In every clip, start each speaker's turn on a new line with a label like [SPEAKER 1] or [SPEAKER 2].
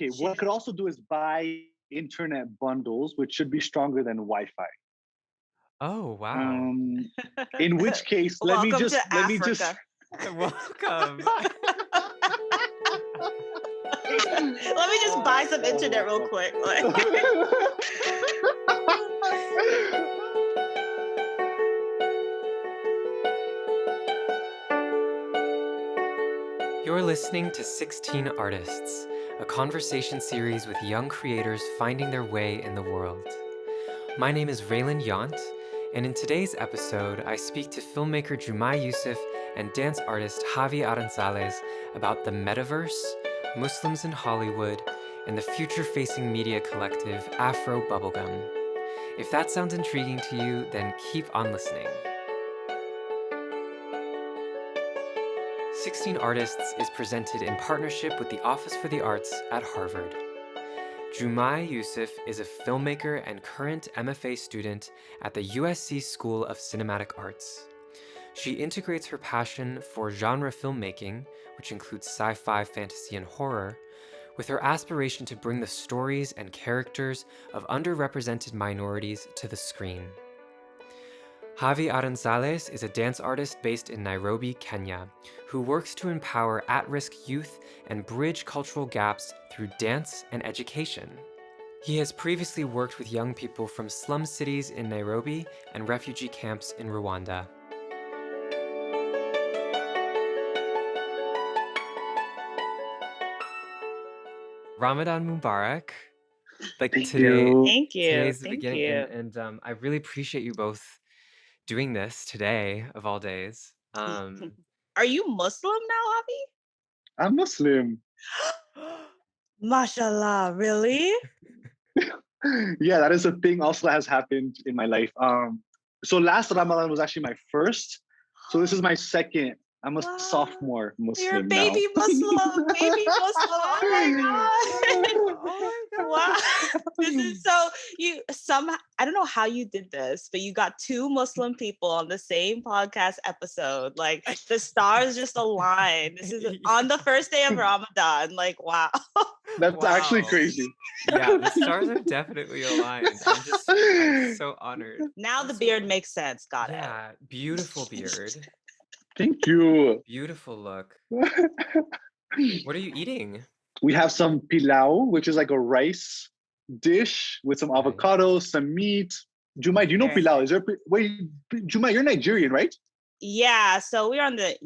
[SPEAKER 1] Okay, what I could also do is buy internet bundles, which should be stronger than Wi-Fi.
[SPEAKER 2] Oh, wow.
[SPEAKER 1] Um, in which case,
[SPEAKER 3] Welcome to
[SPEAKER 1] let me just
[SPEAKER 3] Africa.
[SPEAKER 2] Welcome.
[SPEAKER 3] Let me just buy some internet real quick. Like,
[SPEAKER 2] You're listening to 16 Artists, a conversation series with young creators finding their way in the world. My name is Raylan Yant, and in today's episode, I speak to filmmaker Jumai Yusuf and dance artist Javi Aranzales about the metaverse, Muslims in Hollywood, and the future-facing media collective Afro-bubblegum. If that sounds intriguing to you, then keep on listening. 16 Artists is presented in partnership with the Office for the Arts at Harvard. Jumai Yusuf is a filmmaker and current MFA student at the USC School of Cinematic Arts. She integrates her passion for genre filmmaking, which includes sci-fi, fantasy, and horror, with her aspiration to bring the stories and characters of underrepresented minorities to the screen. Javi Aranzales is a dance artist based in Nairobi, Kenya, who works to empower at-risk youth and bridge cultural gaps through dance and education. He has previously worked with young people from slum cities in Nairobi and refugee camps in Rwanda. Ramadan Mubarak. Like
[SPEAKER 1] Thank
[SPEAKER 2] today,
[SPEAKER 1] you.
[SPEAKER 3] thank you.
[SPEAKER 2] today's the
[SPEAKER 3] Thank
[SPEAKER 2] beginning,
[SPEAKER 3] you.
[SPEAKER 2] and I really appreciate you both doing this today of all days.
[SPEAKER 3] Are you Muslim now,
[SPEAKER 1] I'm Muslim.
[SPEAKER 3] Avi? Mashallah, really?
[SPEAKER 1] Yeah, that is a thing also that has happened in my life. So last Ramadan was actually my first. So this is my second. I'm a
[SPEAKER 3] Wow.
[SPEAKER 1] sophomore Muslim
[SPEAKER 3] You're a baby
[SPEAKER 1] now.
[SPEAKER 3] Muslim, baby Muslim. Oh my god!
[SPEAKER 2] Oh my
[SPEAKER 3] Wow, this is so you. I don't know how you did this, but you got two Muslim people on the same podcast episode. Like the stars just aligned. This is on the first day of Ramadan. Like wow.
[SPEAKER 1] That's actually
[SPEAKER 2] Wow.
[SPEAKER 1] crazy.
[SPEAKER 2] Yeah, the stars are definitely aligned. I'm so honored.
[SPEAKER 3] Now the beard makes sense. Got it.
[SPEAKER 2] Yeah, beautiful beard.
[SPEAKER 1] Thank you.
[SPEAKER 2] Beautiful look. What are you eating?
[SPEAKER 1] We have some pilau, which is like a rice dish with some
[SPEAKER 2] Nice.
[SPEAKER 1] avocado, some meat. Jumai, do you know
[SPEAKER 3] Very
[SPEAKER 1] pilau? Is there wait, Jumai, you're Nigerian, right?
[SPEAKER 3] Yeah, so we're on the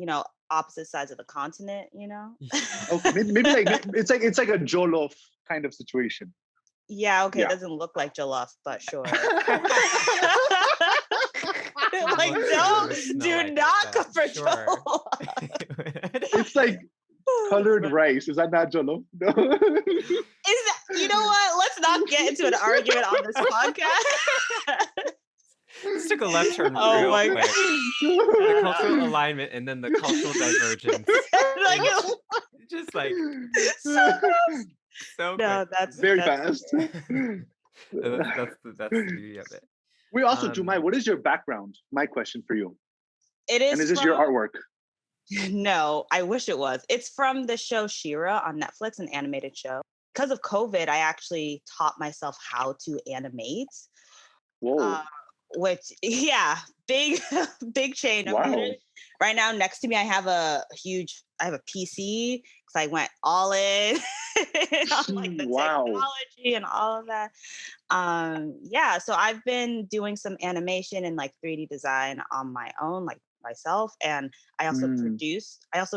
[SPEAKER 3] opposite sides of the continent.
[SPEAKER 1] Okay, maybe like it's like a jollof kind of situation.
[SPEAKER 3] Yeah, okay,
[SPEAKER 1] Yeah.
[SPEAKER 3] it doesn't look like jollof, but sure.
[SPEAKER 2] It
[SPEAKER 3] Like,
[SPEAKER 2] looks
[SPEAKER 3] don't,
[SPEAKER 2] good, smell
[SPEAKER 3] do
[SPEAKER 2] like it,
[SPEAKER 3] not
[SPEAKER 2] but
[SPEAKER 3] go for
[SPEAKER 2] sure.
[SPEAKER 3] jollof.
[SPEAKER 1] It's like colored rice. Is that not jollof? No.
[SPEAKER 3] Is that, you know what? Let's not get into an argument on this podcast.
[SPEAKER 2] Let's take a left turn
[SPEAKER 3] Oh
[SPEAKER 2] real
[SPEAKER 3] my
[SPEAKER 2] quick. The cultural alignment and then the cultural divergence.
[SPEAKER 3] Like,
[SPEAKER 2] Just like
[SPEAKER 3] so gross.
[SPEAKER 2] so
[SPEAKER 3] No,
[SPEAKER 2] quick.
[SPEAKER 3] that's
[SPEAKER 1] Very
[SPEAKER 3] that's
[SPEAKER 1] fast.
[SPEAKER 2] That's the beauty of it.
[SPEAKER 1] Wait, also,
[SPEAKER 2] Um,
[SPEAKER 1] Jumai, what is your background? My question for you.
[SPEAKER 3] It is.
[SPEAKER 1] And is this your
[SPEAKER 3] from-
[SPEAKER 1] artwork?
[SPEAKER 3] No, I wish it was. It's from the show She-Ra on Netflix, an animated show. Because of COVID, I actually taught myself how to animate.
[SPEAKER 1] Whoa.
[SPEAKER 3] Which, yeah, big change. I'm
[SPEAKER 1] Wow.
[SPEAKER 3] literally- right now, next to me, I have a PC because I went all in on like the
[SPEAKER 1] Wow.
[SPEAKER 3] technology and all of that. Yeah, so I've been doing some animation and like 3D design on my own, like myself, and I also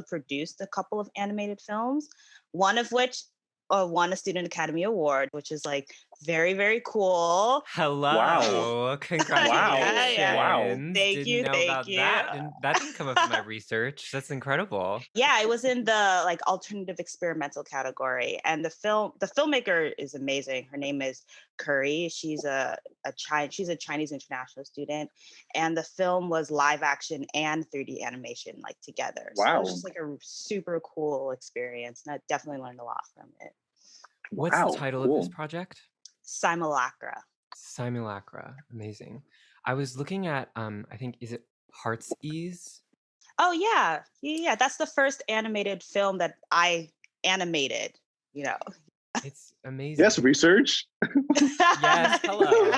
[SPEAKER 3] produced a couple of animated films, one of which won a Student Academy Award, which is like very, very cool.
[SPEAKER 2] Hello.
[SPEAKER 1] Wow.
[SPEAKER 2] Congratulations.
[SPEAKER 3] Yeah.
[SPEAKER 1] Wow.
[SPEAKER 3] Thank
[SPEAKER 2] Didn't
[SPEAKER 3] you,
[SPEAKER 2] know
[SPEAKER 3] thank
[SPEAKER 2] about
[SPEAKER 3] you.
[SPEAKER 2] that. That didn't come up in my research. That's incredible.
[SPEAKER 3] Yeah, it was in the like alternative experimental category, and the filmmaker is amazing. Her name is Curry. She's a Chinese international student, and the film was live action and 3D animation like together. So it
[SPEAKER 1] Wow.
[SPEAKER 3] was just like a super cool experience, and I definitely learned a lot from it.
[SPEAKER 2] What's
[SPEAKER 1] Wow,
[SPEAKER 2] the title of this
[SPEAKER 1] cool.
[SPEAKER 2] project?
[SPEAKER 3] Simulacra.
[SPEAKER 2] Simulacra. Amazing. I was looking at I think is it Heart's Ease?
[SPEAKER 3] Oh yeah. That's the first animated film that I animated.
[SPEAKER 2] It's amazing.
[SPEAKER 1] Yes, research.
[SPEAKER 2] Yes, hello.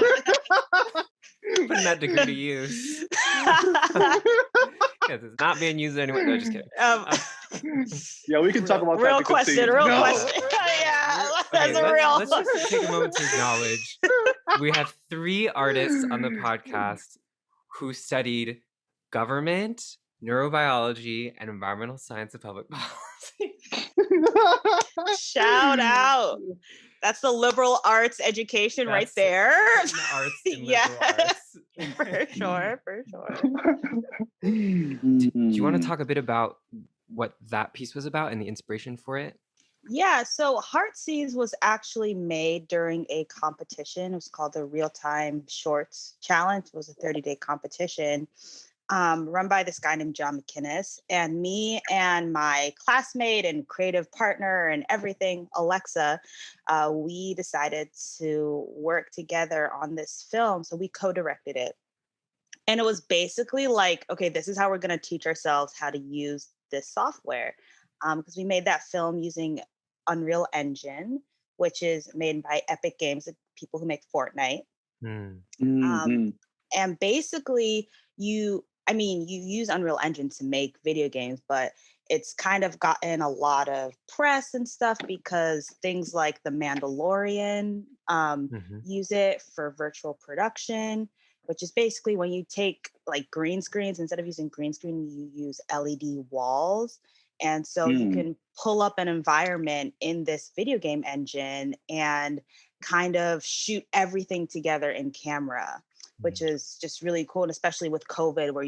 [SPEAKER 2] Putting that degree to use. Because it's not being used anyway. No, just kidding.
[SPEAKER 1] Yeah, we can talk about
[SPEAKER 3] real
[SPEAKER 1] technical
[SPEAKER 3] question,
[SPEAKER 1] things.
[SPEAKER 3] real
[SPEAKER 1] No.
[SPEAKER 3] question. Yeah,
[SPEAKER 2] Okay,
[SPEAKER 3] that's a real.
[SPEAKER 2] let's just take a moment to acknowledge we have 3 artists on the podcast who studied government, neurobiology, and environmental science and public policy.
[SPEAKER 3] Shout out. That's the liberal arts education right there.
[SPEAKER 2] Arts and liberal arts.
[SPEAKER 3] For sure, for sure.
[SPEAKER 2] Do you want to talk a bit about what that piece was about and the inspiration for it?
[SPEAKER 3] Yeah, so Heartsease was actually made during a competition. It was called the Real Time Shorts Challenge. It was a 30-day competition run by this guy named John McInnes. And me and my classmate and creative partner and everything, Alexa, we decided to work together on this film. So we co-directed it. And it was basically like, okay, this is how we're going to teach ourselves how to use this software. Because we made that film using Unreal Engine, which is made by Epic Games, the people who make Fortnite. And basically, you use Unreal Engine to make video games, but it's kind of gotten a lot of press and stuff because things like The Mandalorian use it for virtual production, which is basically when you take like green screens, instead of using green screen, you use LED walls. And so you can pull up an environment in this video game engine and kind of shoot everything together in camera, which is just really cool. And especially with COVID, where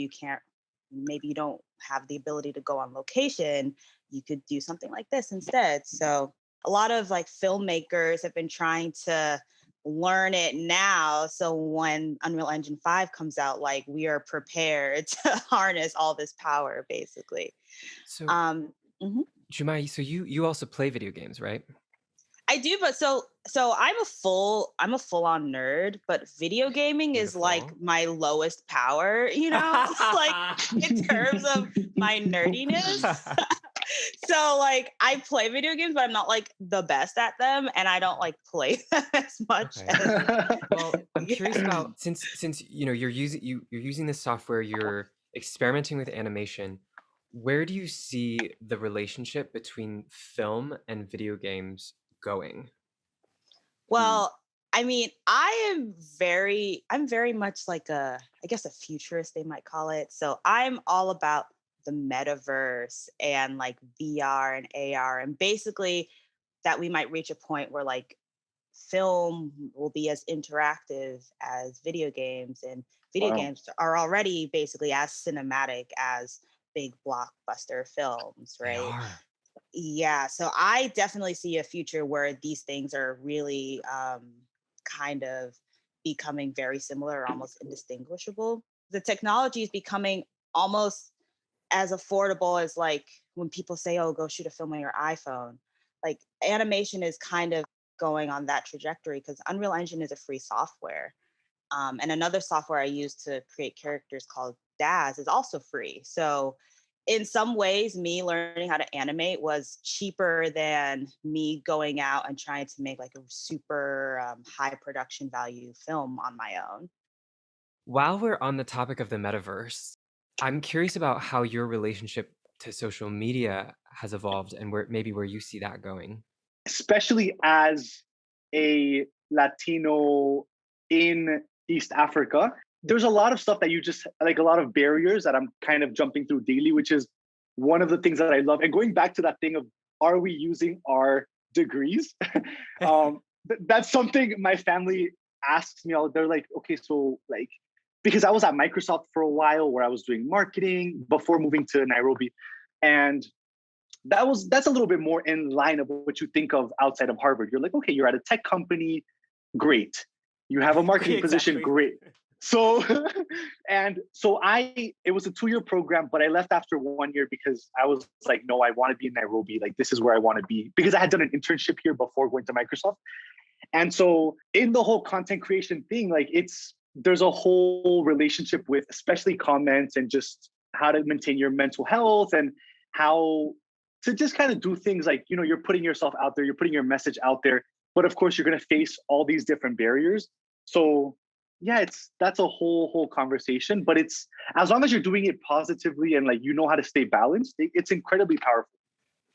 [SPEAKER 3] maybe you don't have the ability to go on location, you could do something like this instead. So a lot of like filmmakers have been trying to learn it now. So when Unreal Engine 5 comes out, like we are prepared to harness all this power, basically.
[SPEAKER 2] So, Jumai, so you also play video games, right?
[SPEAKER 3] I do, but so I'm a full on nerd, but video gaming is like my lowest power, like in terms of my nerdiness. So like I play video games, but I'm not like the best at them, and I don't like play them as much.
[SPEAKER 2] Okay. Well, I'm curious about since you're using this software, you're experimenting with animation. Where do you see the relationship between film and video games going?
[SPEAKER 3] Well, I mean, I'm very much like I guess a futurist, they might call it. So I'm all about the metaverse and like VR and AR, and basically that we might reach a point where like film will be as interactive as video games, and video games are already basically as cinematic as big blockbuster films, right?
[SPEAKER 2] They are.
[SPEAKER 3] Yeah, so I definitely see a future where these things are really kind of becoming very similar, almost indistinguishable. The technology is becoming almost as affordable as like when people say, oh, go shoot a film on your iPhone. Like animation is kind of going on that trajectory because Unreal Engine is a free software. And another software I use to create characters called Daz is also free. So in some ways, me learning how to animate was cheaper than me going out and trying to make like a super high production value film on my own.
[SPEAKER 2] While we're on the topic of the metaverse, I'm curious about how your relationship to social media has evolved and where you see that going.
[SPEAKER 1] Especially as a Latino in East Africa, there's a lot of stuff that you just like, a lot of barriers that I'm kind of jumping through daily, which is one of the things that I love. And going back to that thing of, are we using our degrees? That's something my family asks me all. They're like, okay, so like, because I was at Microsoft for a while where I was doing marketing before moving to Nairobi. And that's a little bit more in line of what you think of outside of Harvard. You're like, okay, you're at a tech company, great. You have a marketing position, great. So, it was a 2-year program, but I left after 1 year because I was like, no, I want to be in Nairobi. Like, this is where I want to be, because I had done an internship here before going to Microsoft. And so in the whole content creation thing, like there's a whole relationship with especially comments and just how to maintain your mental health and how to just kind of do things like, you're putting yourself out there, you're putting your message out there. but of course you're going to face all these different barriers. So yeah, that's a whole conversation, but it's, as long as you're doing it positively and like you know how to stay balanced, it's incredibly powerful.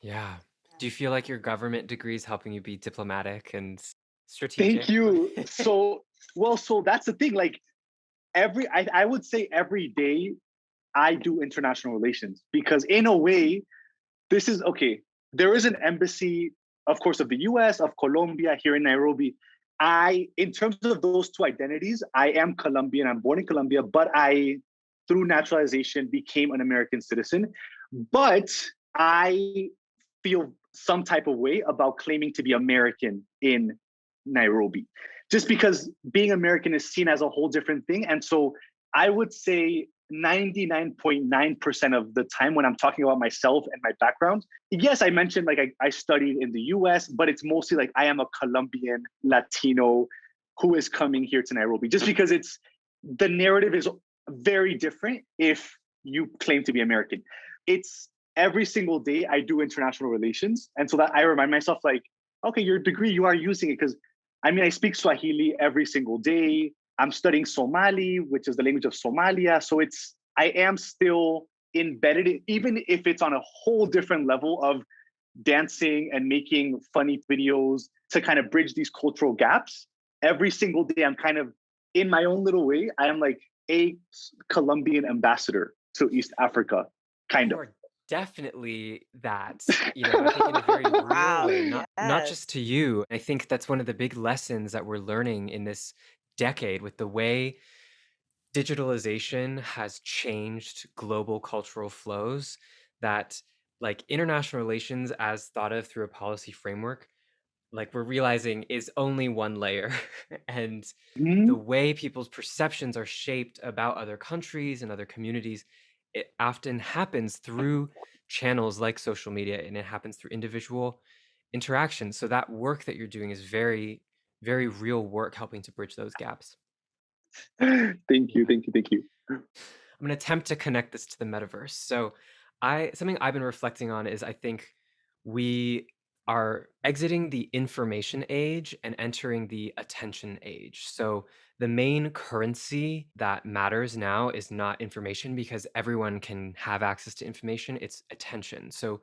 [SPEAKER 2] Yeah. Do you feel like your government degree is helping you be diplomatic and
[SPEAKER 1] Thank
[SPEAKER 2] strategic?
[SPEAKER 1] you. So that's the thing. Like I would say every day I do international relations, because in a way, this is okay. There is an embassy, of course, of the US, of Colombia here in Nairobi. In terms of those two identities, I am Colombian. I'm born in Colombia, but I, through naturalization, became an American citizen. But I feel some type of way about claiming to be American in Nairobi, just because being American is seen as a whole different thing. And so I would say 99.9% of the time when I'm talking about myself and my background, yes, I mentioned like I studied in the US, but it's mostly like I am a Colombian Latino who is coming here to Nairobi, just because the narrative is very different if you claim to be American. It's every single day I do international relations. And so that I remind myself like, okay, your degree, you are using it, because I mean, I speak Swahili every single day. I'm studying Somali, which is the language of Somalia. So I am still embedded, even if it's on a whole different level of dancing and making funny videos to kind of bridge these cultural gaps. Every single day, I'm kind of, in my own little way, I am like a Colombian ambassador to East Africa, kind of.
[SPEAKER 2] You are definitely that, I think in a very real
[SPEAKER 3] Wow.
[SPEAKER 2] way, not
[SPEAKER 3] Yes.
[SPEAKER 2] just to you. I think that's one of the big lessons that we're learning in this decade with the way digitalization has changed global cultural flows, that like international relations as thought of through a policy framework, like we're realizing is only one layer. And the
[SPEAKER 1] Mhm.
[SPEAKER 2] way people's perceptions are shaped about other countries and other communities, it often happens through channels like social media, and it happens through individual interactions. So that work that you're doing is very, very real work helping to bridge those gaps.
[SPEAKER 1] Thank you,
[SPEAKER 2] Yeah.
[SPEAKER 1] thank you, thank you.
[SPEAKER 2] I'm gonna attempt to connect this to the metaverse. So something I've been reflecting on is I think we are exiting the information age and entering the attention age. So the main currency that matters now is not information, because everyone can have access to information, it's attention. So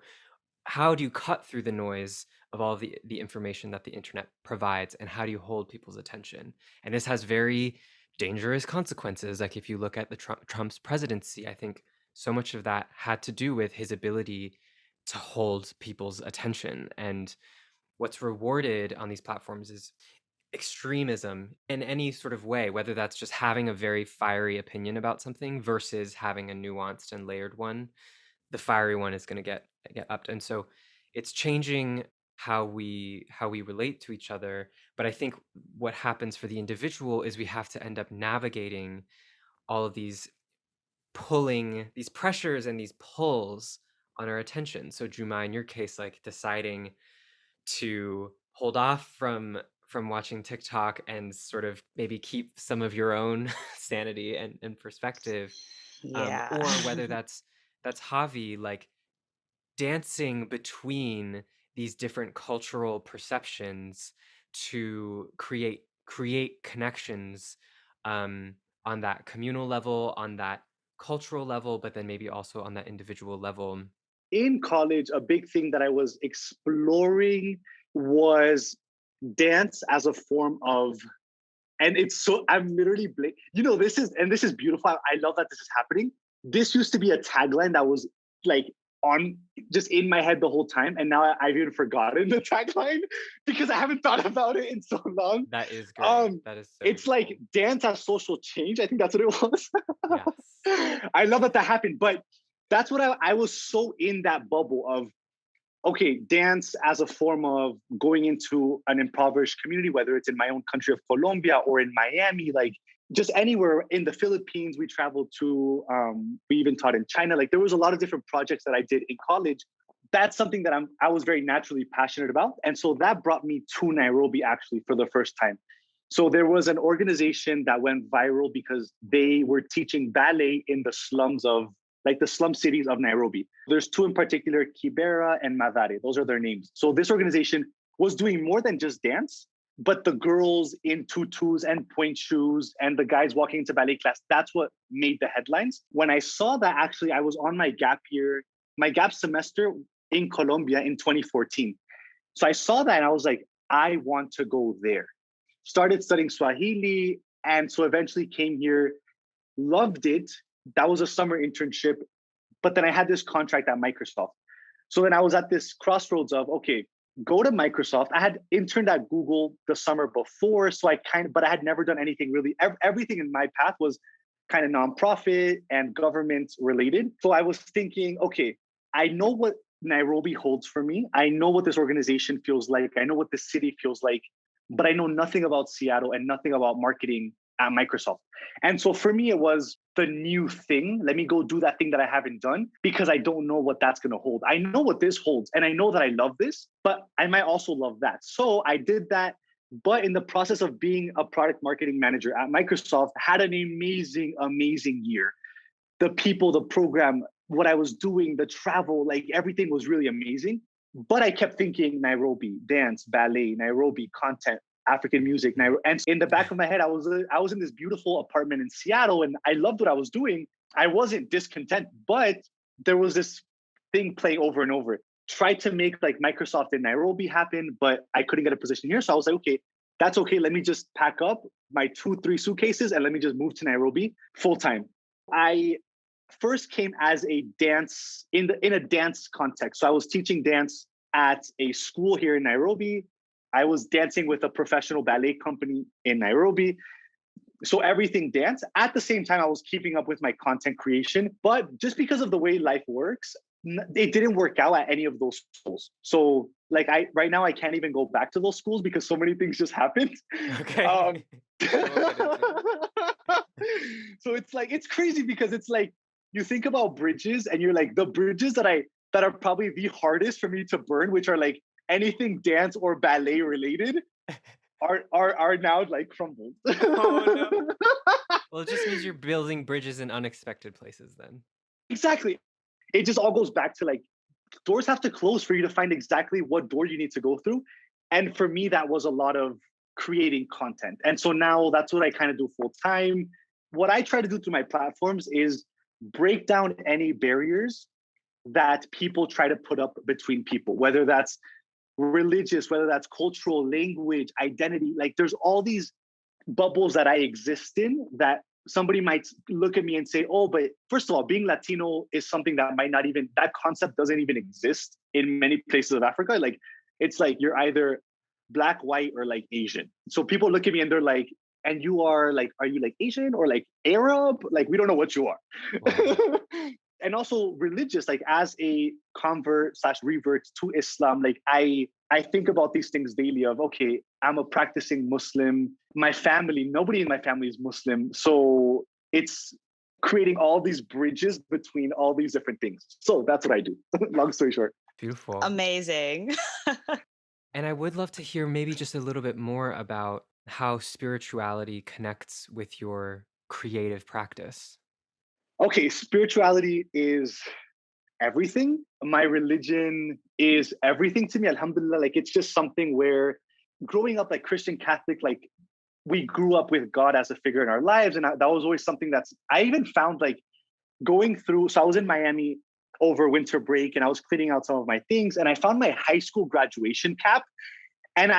[SPEAKER 2] how do you cut through the noise of all the information that the internet provides, and how do you hold people's attention? And this has very dangerous consequences. Like if you look at the Trump's presidency, I think so much of that had to do with his ability to hold people's attention. And what's rewarded on these platforms is extremism in any sort of way, whether that's just having a very fiery opinion about something versus having a nuanced and layered one. The fiery one is going to get upped. And so it's changing how we relate to each other. But I think what happens for the individual is we have to end up navigating all of these pressures and these pulls on our attention. So Juma, in your case, like deciding to hold off from watching TikTok and sort of maybe keep some of your own sanity and perspective,
[SPEAKER 3] Yeah.
[SPEAKER 2] or whether that's Javi, like dancing between these different cultural perceptions to create connections, um, on that communal level, on that cultural level, but then maybe also on that individual level.
[SPEAKER 1] In college, a big thing that I was exploring was dance as a form of, and it's so, I'm literally this is beautiful. I love that this is happening. This used to be a tagline that was like on just in my head the whole time, and now I've even forgotten the tagline because I haven't thought about it in so long.
[SPEAKER 2] That is great. That is so
[SPEAKER 1] It's like
[SPEAKER 2] beautiful.
[SPEAKER 1] dance as social change. I think that's what it was.
[SPEAKER 2] Yes.
[SPEAKER 1] I love that happened, but that's what I was so in that bubble of, okay, dance as a form of going into an impoverished community, whether it's in my own country of Colombia or in Miami, like just anywhere in the Philippines, we traveled to, we even taught in China. Like there was a lot of different projects that I did in college. That's something that I was very naturally passionate about. And so that brought me to Nairobi actually for the first time. So there was an organization that went viral because they were teaching ballet in the slums of like the slum cities of Nairobi. There's two in particular, Kibera and Mathare. Those are their names. So this organization was doing more than just dance, but the girls in tutus and point shoes and the guys walking into ballet class, that's what made the headlines. When I saw that, actually, I was on my gap year, my gap semester in Colombia in 2014. So I saw that and I was like, I want to go there. Started studying Swahili. And so eventually came here, loved it. That was a summer internship. But then I had this contract at Microsoft. So then I was at this crossroads of, okay, go to Microsoft. I had interned at Google the summer before. So but I had never done anything really. Everything in my path was kind of nonprofit and government related. So I was thinking, okay, I know what Nairobi holds for me. I know what this organization feels like. I know what the city feels like, but I know nothing about Seattle and nothing about marketing at Microsoft. And so for me, it was the new thing. Let me go do that thing that I haven't done because I don't know what that's going to hold. I know what this holds and I know that I love this, but I might also love that. So I did that. But in the process of being a product marketing manager at Microsoft, had an amazing, amazing year. The people, the program, what I was doing, the travel, like everything was really amazing. But I kept thinking Nairobi, dance, ballet, Nairobi, content, African music. And in the back of my head, I was in this beautiful apartment in Seattle and I loved what I was doing. I wasn't discontent, but there was this thing playing over and over. Tried to make like Microsoft in Nairobi happen, but I couldn't get a position here. So I was like, okay, that's okay. Let me just pack up my 2-3 suitcases and let me just move to Nairobi full time. I first came as a dance in a dance context. So I was teaching dance at a school here in Nairobi. I was dancing with a professional ballet company in Nairobi. So everything dance. At the same time, I was keeping up with my content creation. But just because of the way life works, it didn't work out at any of those schools. So like right now, I can't even go back to those schools because so many things just happened.
[SPEAKER 2] Okay.
[SPEAKER 1] So it's like, it's crazy because it's like, you think about bridges and you're like, the bridges that are probably the hardest for me to burn, which are like anything dance or ballet related, are now like crumbled.
[SPEAKER 2] Oh, no. Well, it just means you're building bridges in unexpected places then.
[SPEAKER 1] Exactly. It just all goes back to like, doors have to close for you to find exactly what door you need to go through. And for me, that was a lot of creating content. And so now that's what I kind of do full time. What I try to do through my platforms is break down any barriers that people try to put up between people, whether that's religious, whether that's cultural, language, identity. Like there's all these bubbles that I exist in that somebody might look at me and say, oh, but first of all, being Latino is something that might not even, that concept doesn't even exist in many places of Africa. Like, it's like you're either Black, white, or like Asian. So people look at me and they're like, and you are like, are you like Asian or like Arab? Like, we don't know what you are. Wow. And also religious, like as a convert / revert to Islam, like I think about these things daily of, okay, I'm a practicing Muslim. My family, nobody in my family is Muslim. So it's creating all these bridges between all these different things. So that's what I do. Long story short.
[SPEAKER 2] Beautiful.
[SPEAKER 3] Amazing.
[SPEAKER 2] And I would love to hear maybe just a little bit more about how spirituality connects with your creative practice.
[SPEAKER 1] Okay, spirituality is everything. My religion is everything to me, alhamdulillah. Like it's just something where growing up like Christian Catholic, like we grew up with God as a figure in our lives. And that was always something I even found like going through. So I was in Miami over winter break and I was cleaning out some of my things and I found my high school graduation cap. And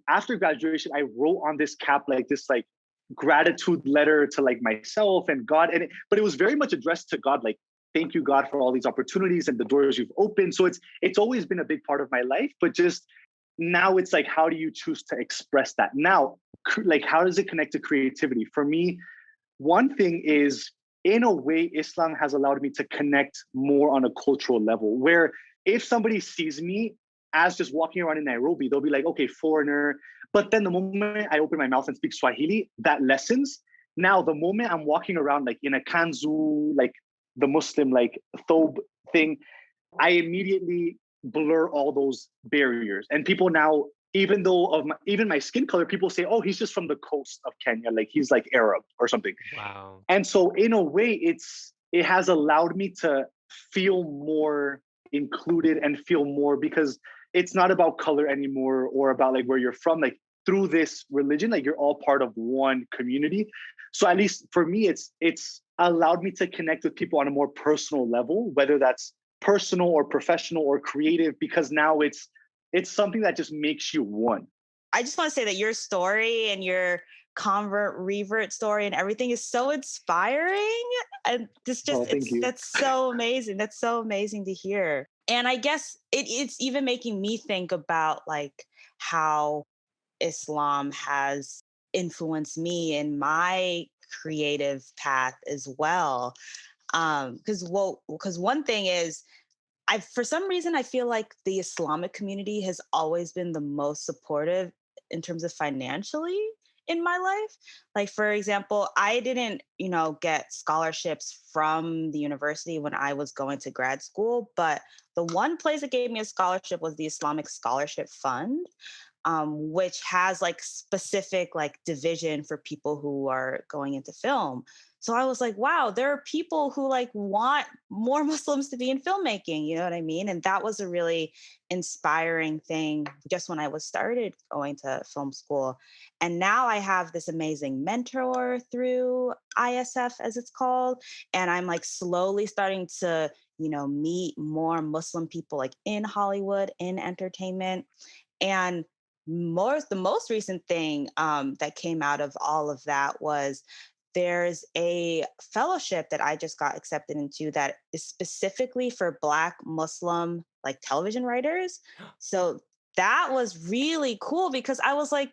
[SPEAKER 1] after graduation, I wrote on this cap, like this like gratitude letter to like myself and God. But it was very much addressed to God, like, thank you, God, for all these opportunities and the doors you've opened. So it's always been a big part of my life, but just now it's like, how do you choose to express that? Now, like, how does it connect to creativity? For me, one thing is, in a way, Islam has allowed me to connect more on a cultural level, where if somebody sees me as just walking around in Nairobi, they'll be like, okay, foreigner. But then the moment I open my mouth and speak Swahili, that lessens. Now, the moment I'm walking around like in a kanzu, like the Muslim like thobe thing, I immediately blur all those barriers. And people now, even though even my skin color, people say, oh, he's just from the coast of Kenya, like he's like Arab or something.
[SPEAKER 2] Wow.
[SPEAKER 1] And so in a way, it has allowed me to feel more included and feel more, because it's not about color anymore or about like where you're from. Like through this religion, like you're all part of one community. So at least for me, it's allowed me to connect with people on a more personal level, whether that's personal or professional or creative, because now it's something that just makes you one.
[SPEAKER 3] I just want to say that your story and your convert revert story and everything is so inspiring. And
[SPEAKER 1] Thank you.
[SPEAKER 3] that's so amazing. That's so amazing to hear. And I guess it's even making me think about like how Islam has influenced me in my creative path as well. Because one thing is, for some reason, I feel like the Islamic community has always been the most supportive in terms of financially in my life. Like, for example, I didn't, get scholarships from the university when I was going to grad school, but the one place that gave me a scholarship was the Islamic Scholarship Fund, which has like specific like division for people who are going into film. So I was like, wow, there are people who like want more Muslims to be in filmmaking, you know what I mean? And that was a really inspiring thing just when I was started going to film school. And now I have this amazing mentor through ISF, as it's called. And I'm like slowly starting to, meet more Muslim people like in Hollywood, in entertainment. And the most recent thing that came out of all of that was there's a fellowship that I just got accepted into that is specifically for Black Muslim like television writers. So that was really cool because I was like,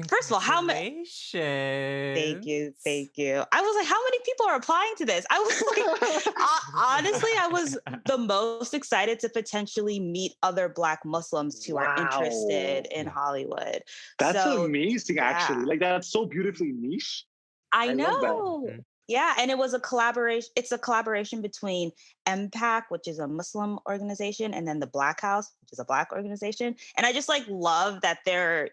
[SPEAKER 3] first of all, how many?
[SPEAKER 2] Congratulations.
[SPEAKER 3] Thank you. I was like, how many people are applying to this? I was like, honestly, I was the most excited to potentially meet other Black Muslims who are interested in Hollywood.
[SPEAKER 1] That's
[SPEAKER 3] So,
[SPEAKER 1] amazing, actually. Like that's so beautifully niche.
[SPEAKER 3] I
[SPEAKER 1] love that.
[SPEAKER 3] know. Yeah, and it was a collaboration. It's a collaboration between MPAC, which is a Muslim organization, and then the Black House, which is a Black organization. And I just like love that they're,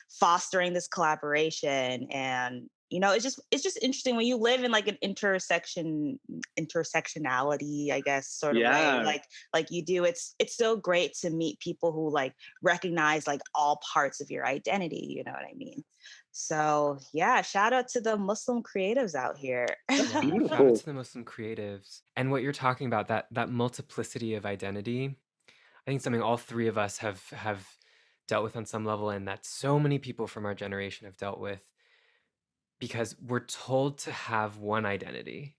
[SPEAKER 3] fostering this collaboration. And, it's just interesting when you live in like an intersectionality, I guess, sort of way, like you do. It's so great to meet people who like recognize like all parts of your identity. You know what I mean? So yeah, shout out to the Muslim creatives out here.
[SPEAKER 2] Yeah,
[SPEAKER 1] beautiful.
[SPEAKER 2] shout out to the Muslim creatives. And what you're talking about, that multiplicity of identity, I think something all three of us have dealt with on some level, and that so many people from our generation have dealt with, because we're told to have one identity.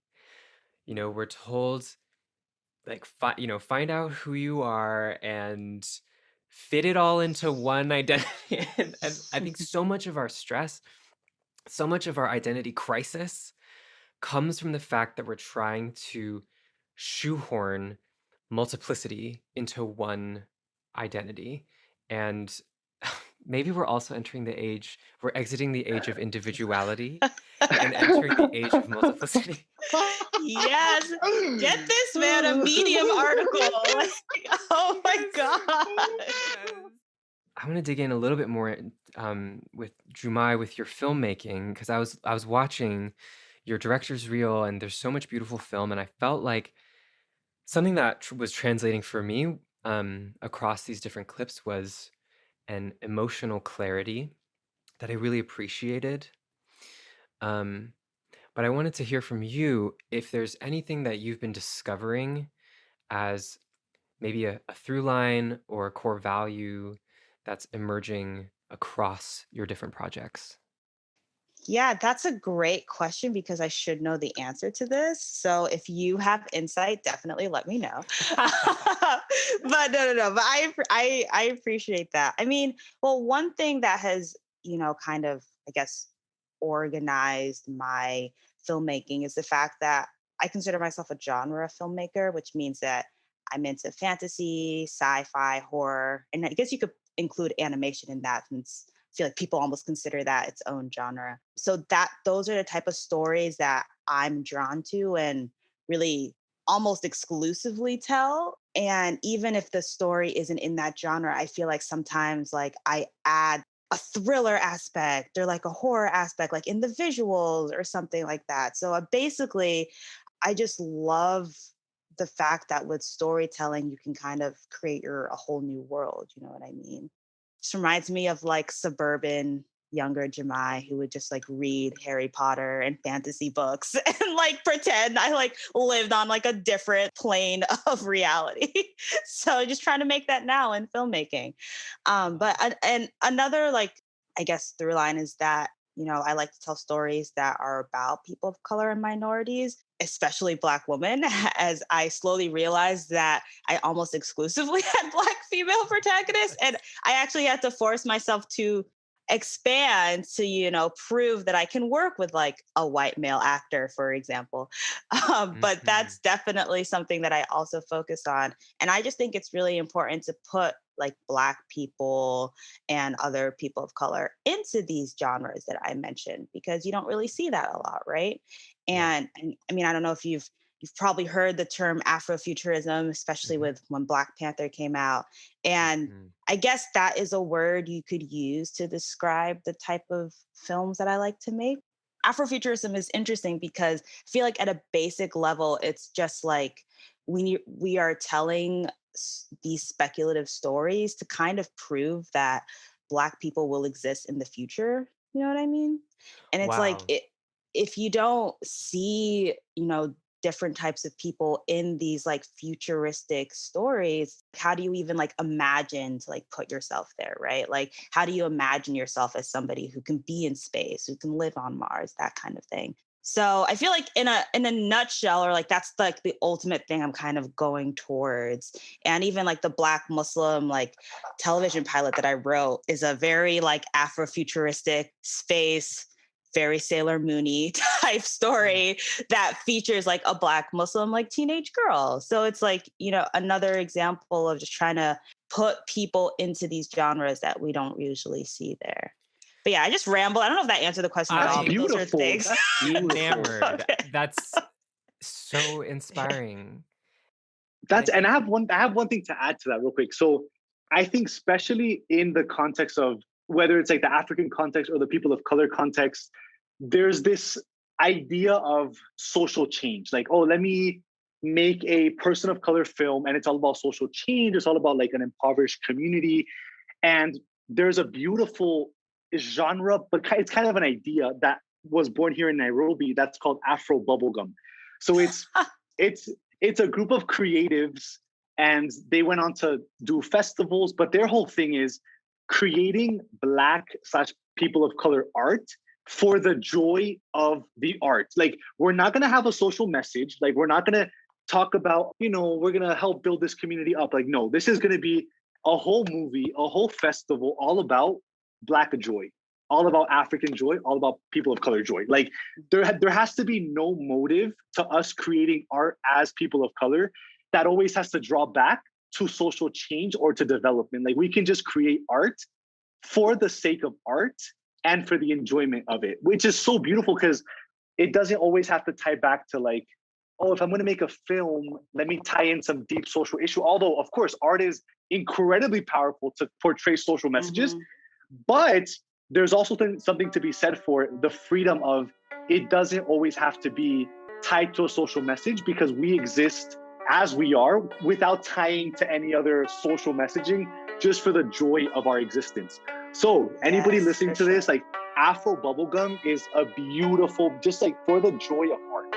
[SPEAKER 2] We're told like find out who you are and fit it all into one identity. And I think so much of our stress, so much of our identity crisis comes from the fact that we're trying to shoehorn multiplicity into one identity. And maybe we're also we're exiting the age of individuality and entering the age of multiplicity.
[SPEAKER 3] Yes, get this man a Medium article. Like, oh my god.
[SPEAKER 2] I want to dig in a little bit more with Jumai, with your filmmaking, because I was watching your director's reel, and there's so much beautiful film, and I felt like something that was translating for me across these different clips was an emotional clarity that I really appreciated. But I wanted to hear from you if there's anything that you've been discovering as maybe a through line or a core value that's emerging across your different projects.
[SPEAKER 3] Yeah, that's a great question because I should know the answer to this. So if you have insight, definitely let me know. But no. But I appreciate that. I mean, well, one thing that has, kind of, I guess, organized my filmmaking is the fact that I consider myself a genre filmmaker, which means that I'm into fantasy, sci-fi, horror, and I guess you could include animation in that, since I feel like people almost consider that its own genre. So those are the type of stories that I'm drawn to and really almost exclusively tell. And even if the story isn't in that genre, I feel like sometimes like I add a thriller aspect or like a horror aspect, like in the visuals or something like that. So basically, I just love the fact that with storytelling, you can kind of create a whole new world. You know what I mean? Just reminds me of like suburban younger Jumai who would just like read Harry Potter and fantasy books and like pretend I like lived on like a different plane of reality. So just trying to make that now in filmmaking. And another like, I guess through line is that, you know, I like to tell stories that are about people of color and minorities, especially Black women, as I slowly realized that I almost exclusively had Black female protagonists. And I actually had to force myself to expand to, you know, prove that I can work with like a white male actor, for example. But that's definitely something that I also focus on. And I just think it's really important to put like Black people and other people of color into these genres that I mentioned, because you don't really see that a lot, right? And I mean, I don't know if you've probably heard the term Afrofuturism, especially with when Black Panther came out. And I guess that is a word you could use to describe the type of films that I like to make. Afrofuturism is interesting because I feel like at a basic level, it's just like we are telling these speculative stories to kind of prove that Black people will exist in the future. You know what I mean? And it's like, if you don't see, you know, different types of people in these like futuristic stories, how do you even like imagine to like put yourself there, right? Like, how do you imagine yourself as somebody who can be in space, who can live on Mars, that kind of thing? So I feel like in a nutshell, or like that's like the ultimate thing I'm kind of going towards. And even like the Black Muslim like television pilot that I wrote is a very like Afrofuturistic space, very Sailor Moon-y type story that features like a Black Muslim like teenage girl. So it's like, you know, another example of just trying to put people into these genres that we don't usually see there. But yeah, I just ramble. I don't know if that answered the question at all. But those are things.
[SPEAKER 2] Enamored. Okay. That's so inspiring.
[SPEAKER 1] And I have one thing to add to that real quick. So I think especially in the context of whether it's like the African context or the people of color context, there's this idea of social change. Like, oh, let me make a person of color film and it's all about social change. It's all about like an impoverished community. And there's a beautiful genre, but it's kind of an idea that was born here in Nairobi that's called Afro-bubblegum. So it's a group of creatives and they went on to do festivals, but their whole thing is creating Black/people of color art for the joy of the art. Like, we're not going to have a social message. Like, we're not going to talk about, you know, we're going to help build this community up. Like, no, this is going to be a whole movie, a whole festival, all about Black joy, all about African joy, all about people of color joy. Like, there has to be no motive to us creating art as people of color that always has to draw back to social change or to development. Like, we can just create art for the sake of art and for the enjoyment of it, which is so beautiful because it doesn't always have to tie back to like, oh, if I'm going to make a film, let me tie in some deep social issue. Although, of course, art is incredibly powerful to portray social messages, but there's also something to be said for the freedom of it doesn't always have to be tied to a social message, because we exist as we are without tying to any other social messaging, just for the joy of our existence. So anybody listening to this, like, Afro-bubblegum is a beautiful, just like for the joy of art.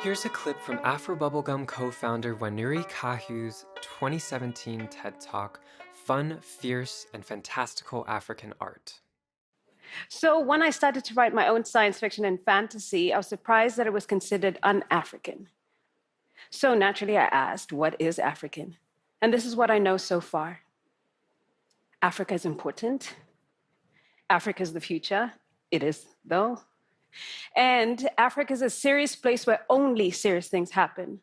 [SPEAKER 2] Here's a clip from Afrobubblegum co-founder Wanuri Kahu's 2017 TED Talk, Fun, Fierce, and Fantastical African Art.
[SPEAKER 4] So when I started to write my own science fiction and fantasy, I was surprised that it was considered un-African. So naturally I asked, what is African? And this is what I know so far. Africa is important. Africa is the future. It is, though. And Africa is a serious place where only serious things happen.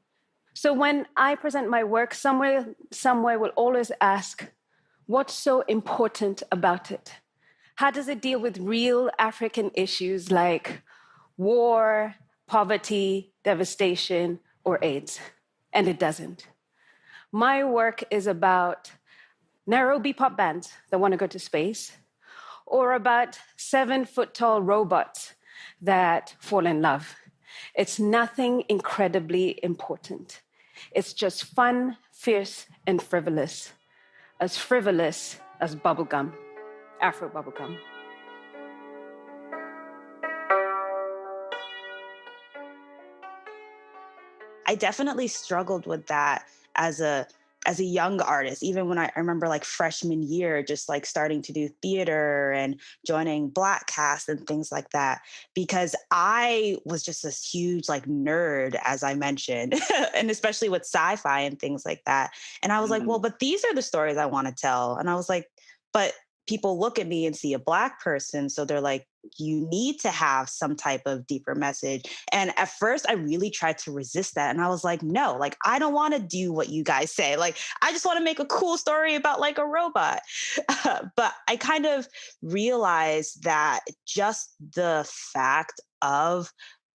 [SPEAKER 4] So when I present my work, somewhere will always ask, what's so important about it? How does it deal with real African issues like war, poverty, devastation, or AIDS? And it doesn't. My work is about Nairobi pop bands that want to go to space, or about 7-foot-tall robots that fall in love. It's nothing incredibly important. It's just fun, fierce, and frivolous as bubblegum, Afro-bubblegum.
[SPEAKER 3] I definitely struggled with that as a young artist, even when I remember like freshman year, just like starting to do theater and joining Black cast and things like that, because I was just this huge like nerd, as I mentioned, and especially with sci-fi and things like that. And I was like, well, but these are the stories I want to tell. And I was like, but people look at me and see a Black person. So they're like, you need to have some type of deeper message. And at first I really tried to resist that. And I was like, no, like, I don't want to do what you guys say. Like, I just want to make a cool story about like a robot. But I kind of realized that just the fact of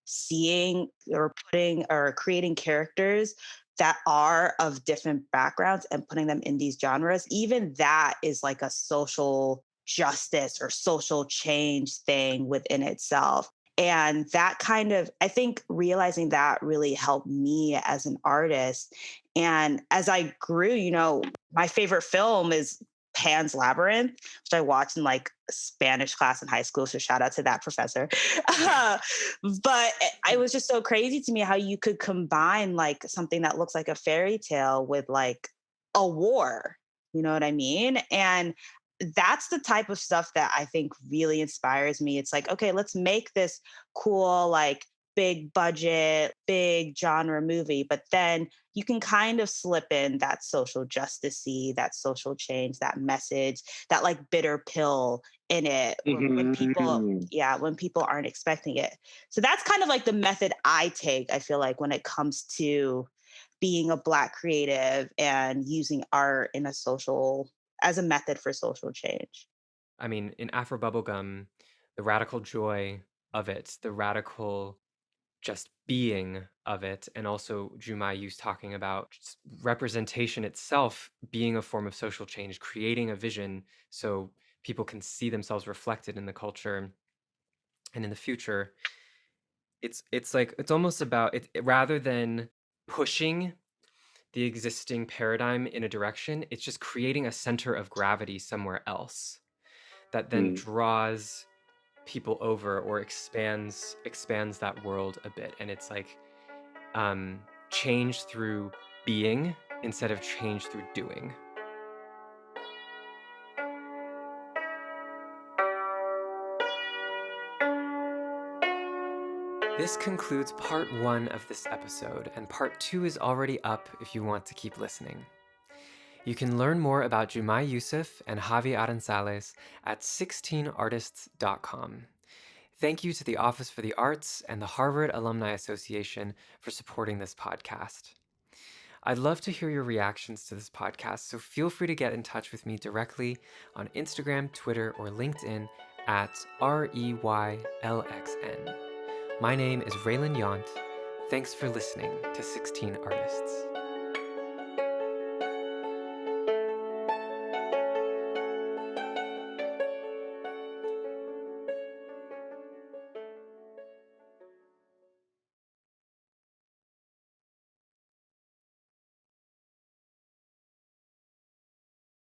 [SPEAKER 3] seeing or putting or creating characters that are of different backgrounds and putting them in these genres, even that is like a social justice or social change thing within itself. And that kind of, I think realizing that really helped me as an artist. And as I grew, you know, my favorite film is Pan's Labyrinth, which I watched in like Spanish class in high school. So shout out to that professor. But it was just so crazy to me how you could combine like something that looks like a fairy tale with like a war. You know what I mean? And that's the type of stuff that I think really inspires me. It's like, okay, let's make this cool, like big budget, big genre movie, but then you can kind of slip in that social justice-y, that social change, that message, that like bitter pill in it when people, when people aren't expecting it. So that's kind of like the method I take, I feel like, when it comes to being a Black creative and using art in a social, as a method for social change.
[SPEAKER 2] I mean, in Afro-bubblegum, the radical joy of it, the radical just being of it, and also Jumai Yusuf talking about just representation itself being a form of social change, creating a vision so people can see themselves reflected in the culture and in the future. It's like it's almost about it rather than pushing the existing paradigm in a direction, it's just creating a center of gravity somewhere else that then draws people over or expands that world a bit. And it's like change through being instead of change through doing. This concludes part 1 of this episode, and part 2 is already up if you want to keep listening. You can learn more about Jumai Yusuf and Javi Aranzales at 16artists.com. Thank you to the Office for the Arts and the Harvard Alumni Association for supporting this podcast. I'd love to hear your reactions to this podcast, so feel free to get in touch with me directly on Instagram, Twitter, or LinkedIn at REYLXN. My name is Raylan Yount. Thanks for listening to 16 Artists.